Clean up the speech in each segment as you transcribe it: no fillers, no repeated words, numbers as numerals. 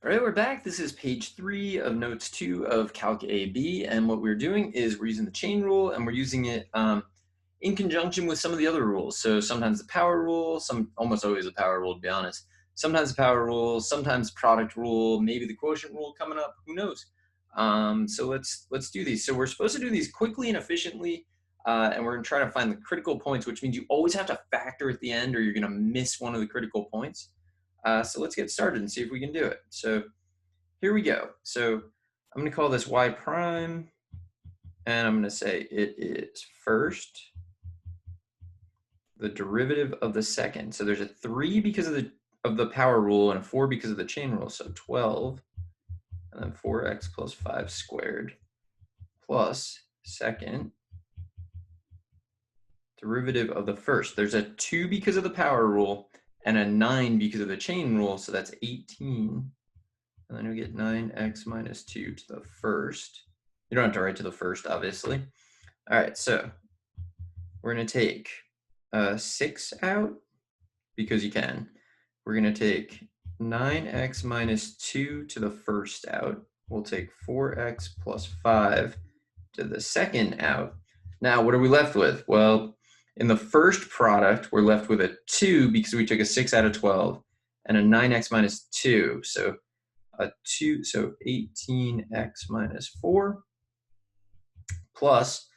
All right, we're back. This is page 3 of notes 2 of Calc AB, and what we're doing is we're using the chain rule, and we're using it in conjunction with some of the other rules. So sometimes the power rule, almost always the power rule, to be honest. Sometimes the power rule, sometimes product rule, maybe the quotient rule coming up. Who knows? So let's do these. So we're supposed to do these quickly and efficiently, and we're going to try to find the critical points, which means you always have to factor at the end, or you're going to miss one of the critical points. So let's get started and see if we can do it. So here we go. So I'm going to call this y prime, and I'm going to say it is first the derivative of the second. So there's a 3 because of the power rule and a 4 because of the chain rule. So 12 and then 4x plus 5 squared plus second derivative of the first. There's a 2 because of the power rule and a 9 because of the chain rule. So that's 18. And then we get 9x minus 2 to the first. You don't have to write to the first, obviously. All right, so we're going to take 6 out because you can. We're going to take 9x minus 2 to the first out. We'll take 4x plus 5 to the second out. Now, what are we left with? Well, in the first product, we're left with a 2 because we took a 6 out of 12 and a 9x minus 2. So a 2, so 18x minus 4 plus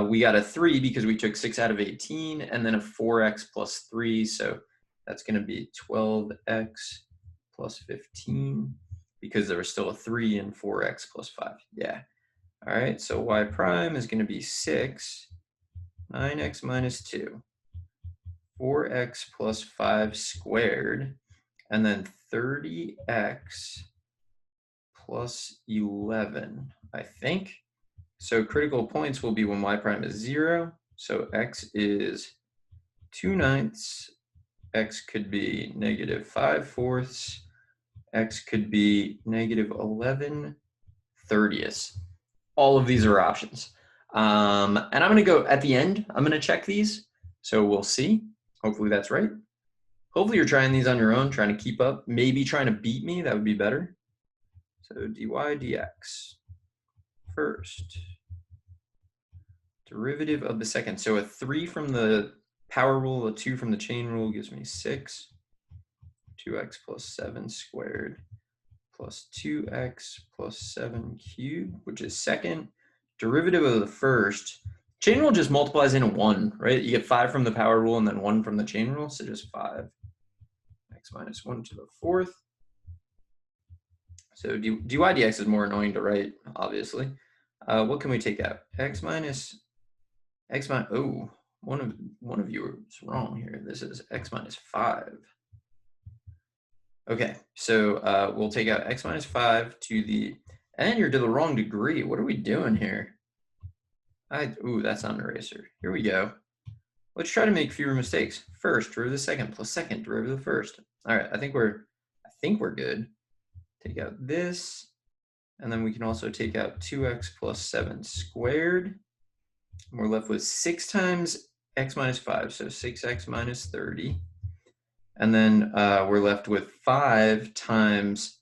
we got a 3 because we took 6 out of 18, and then a 4x plus 3, so that's going to be 12x plus 15 because there was still a 3 and 4x plus 5. Yeah. All right, so y prime is going to be 6, 9x minus 2, 4x plus 5 squared, and then 30x plus 11, I think. So critical points will be when y prime is 0. So x is 2/9. X could be negative 5/4. X could be negative 11/30. All of these are options. And I'm going to go at the end. I'm going to check these. So we'll see. Hopefully that's right. Hopefully you're trying these on your own, trying to keep up, maybe trying to beat me. That would be better. So dy dx. First derivative of the second. So a 3 from the power rule, a 2 from the chain rule gives me 6. 2x plus 7 squared plus 2x plus 7 cubed, which is second. Derivative of the first. Chain rule just multiplies into 1, right? You get 5 from the power rule and then 1 from the chain rule, so just 5. X minus 1 to the fourth. So dy dx is more annoying to write, obviously. What can we take out? X minus, oh, one of you is wrong here. This is x minus 5. Okay, so we'll take out x minus 5 to the, and you're to the wrong degree. What are we doing here? Ooh, that's not an eraser. Here we go. Let's try to make fewer mistakes. First derivative of the second plus second derivative of the first. All right, I think we're good. Take out this, and then we can also take out 2x plus 7 squared. And we're left with 6 times x minus 5, so 6x minus 30. And then we're left with 5 times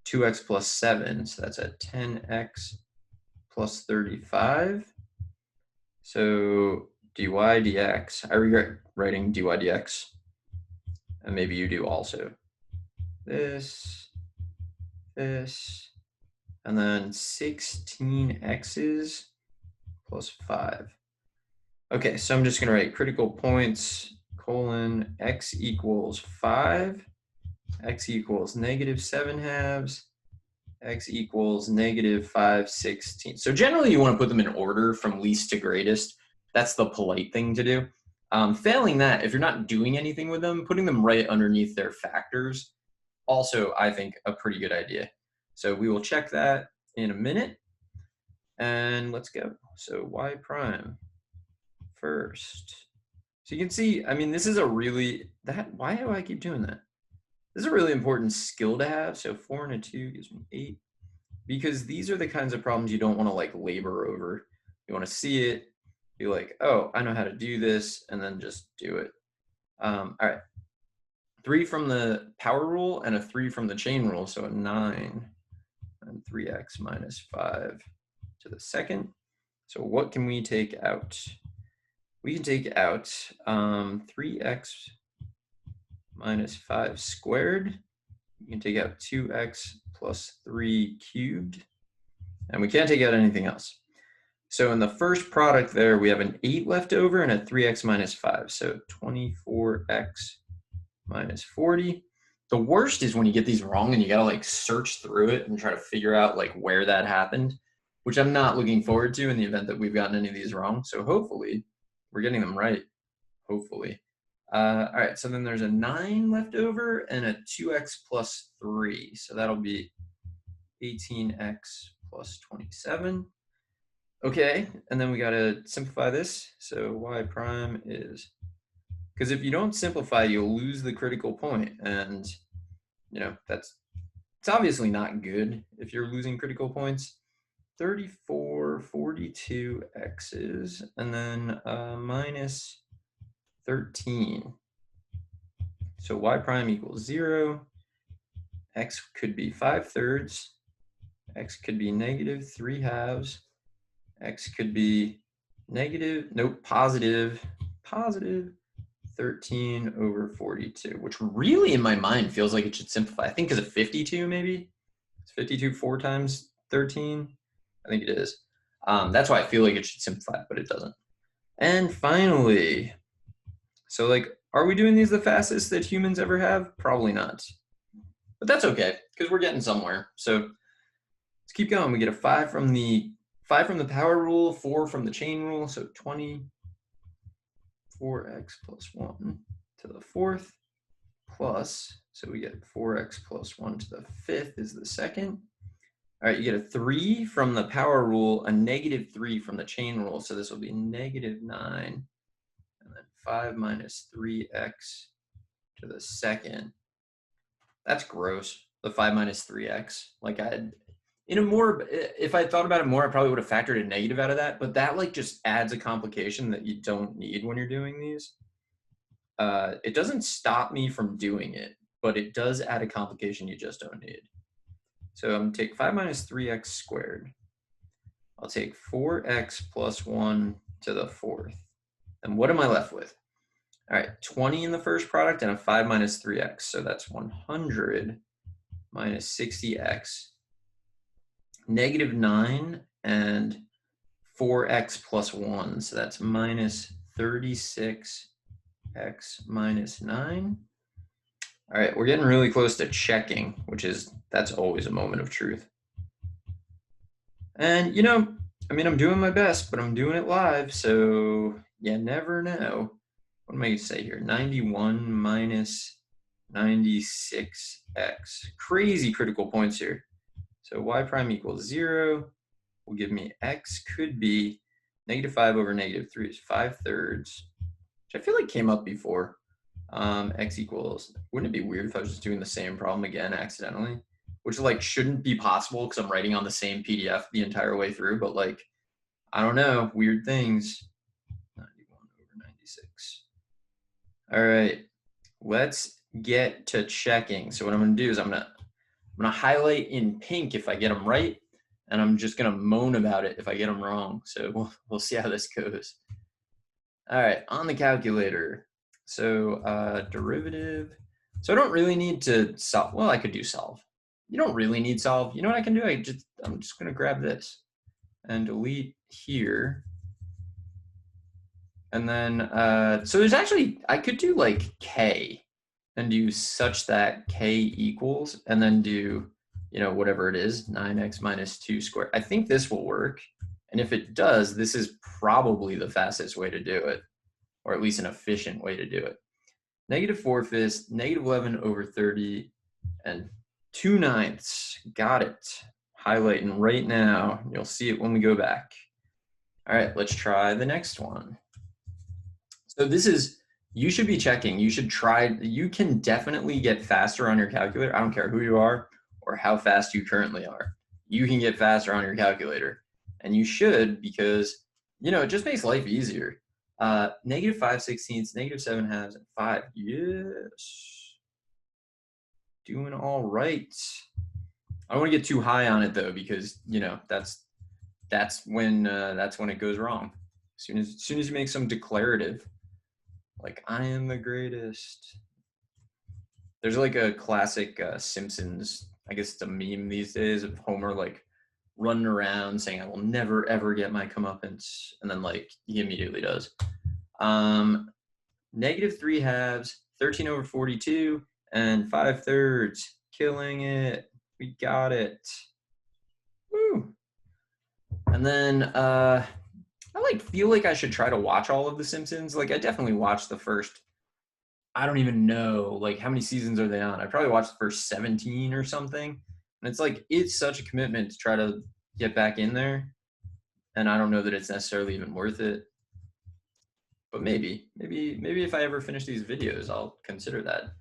2x plus 7, so that's a 10x plus 35. So dy dx, I regret writing dy dx, and maybe you do also. This, and then 16x's plus 5. Okay, so I'm just going to write critical points, colon, x equals 5, x equals negative 7/2, x equals negative 5/16. So generally you want to put them in order from least to greatest. That's the polite thing to do. Failing that, if you're not doing anything with them, putting them right underneath their factors, also, I think, a pretty good idea. So we will check that in a minute. And let's go. So y prime first. So you can see, I mean, this is a really, why do I keep doing that? This is a really important skill to have. So 4 and a 2 gives me 8. Because these are the kinds of problems you don't want to like labor over. You want to see it, be like, oh, I know how to do this, and then just do it. All right. 3 from the power rule and a 3 from the chain rule, so a 9 and 3x minus 5 to the second. So what can we take out? We can take out 3x minus 5 squared. We can take out 2x plus 3 cubed. And we can't take out anything else. So in the first product there, we have an 8 left over and a 3x minus 5. So 24x minus 40. The worst is when you get these wrong and you gotta like search through it and try to figure out like where that happened, which I'm not looking forward to in the event that we've gotten any of these wrong. So hopefully we're getting them right, hopefully. All right, so then there's a 9 left over and a 2x plus 3. So that'll be 18x plus 27. Okay, and then we gotta simplify this. So y prime is, because if you don't simplify, you'll lose the critical point, and you know it's obviously not good if you're losing critical points. 34, 42 x's, and then minus 13. So y prime equals 0. X could be 5/3. X could be negative 3/2. X could be positive 13 over 42, which really in my mind feels like it should simplify. I think because of 52 maybe. It's 52 4 times 13. I think it is. That's why I feel like it should simplify, but it doesn't. And finally, so like, are we doing these the fastest that humans ever have? Probably not. But that's okay, because we're getting somewhere. So let's keep going. We get a 5 from the power rule, 4 from the chain rule, so 20, 4x plus 1 to the 4th, plus, so we get 4x plus 1 to the 5th is the second. All right, you get a 3 from the power rule, a negative 3 from the chain rule, so this will be negative 9, and then 5 minus 3x to the second. That's gross, the 5 minus 3x. Like if I thought about it more, I probably would have factored a negative out of that, but that like just adds a complication that you don't need when you're doing these. It doesn't stop me from doing it, but it does add a complication you just don't need. So I'm gonna take 5 minus 3x squared. I'll take 4x plus 1 to the 4th. And what am I left with? All right, 20 in the first product and a 5 minus 3x. So that's 100 minus 60x. Negative 9 and 4x plus 1. So that's minus 36x minus 9. All right, we're getting really close to checking, that's always a moment of truth. And you know, I mean, I'm doing my best, but I'm doing it live, so you never know. What am I gonna say here? 91 minus 96x. Crazy critical points here. So y prime equals 0 will give me x could be negative 5 over negative 3 is 5/3, which I feel like came up before. X equals, wouldn't it be weird if I was just doing the same problem again accidentally? Which like shouldn't be possible because I'm writing on the same PDF the entire way through, but like, I don't know, weird things. 91 over 96. All right, let's get to checking. So what I'm gonna do is I'm gonna highlight in pink if I get them right, and I'm just gonna moan about it if I get them wrong. So we'll see how this goes. All right, on the calculator. So derivative. So I don't really need to solve. Well, I could do solve. You don't really need solve. You know what I can do? I'm just gonna grab this and delete here. And then, so there's actually, I could do like K and do such that K equals, and then do, you know, whatever it is, 9x minus 2 squared. I think this will work. And if it does, this is probably the fastest way to do it, or at least an efficient way to do it. Negative 4/5, negative 11 over 30, and 2/9. Got it. Highlighting right now. You'll see it when we go back. All right, let's try the next one. So this is, you should be checking. You should try, you can definitely get faster on your calculator. I don't care who you are or how fast you currently are. You can get faster on your calculator. And you should, because, you know, it just makes life easier. Negative 5/16, negative 7/2, and 5. Yes. Doing all right. I don't want to get too high on it though, because you know that's when it goes wrong. As soon as you make some declarative, like I am the greatest. There's like a classic Simpsons, I guess it's a meme these days, of Homer like running around saying, "I will never ever get my comeuppance," and then like he immediately does. Negative 3/2, 13/42, and 5/3. Killing it. We got it. Woo. And then I like feel like I should try to watch all of The Simpsons. Like I definitely watched the first, I don't even know, like how many seasons are they on? I probably watched the first 17 or something. And it's like it's such a commitment to try to get back in there. And I don't know that it's necessarily even worth it. But maybe if I ever finish these videos, I'll consider that.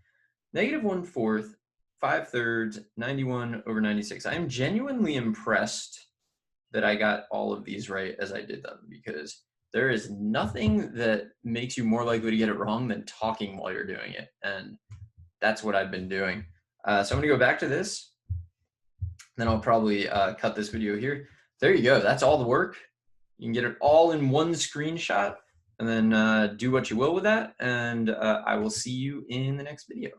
Negative 1/4, 5/3, 91/96. I am genuinely impressed that I got all of these right as I did them, because there is nothing that makes you more likely to get it wrong than talking while you're doing it. And that's what I've been doing. So I'm going to go back to this. Then I'll probably cut this video here. There you go. That's all the work. You can get it all in one screenshot, and then do what you will with that. And I will see you in the next video.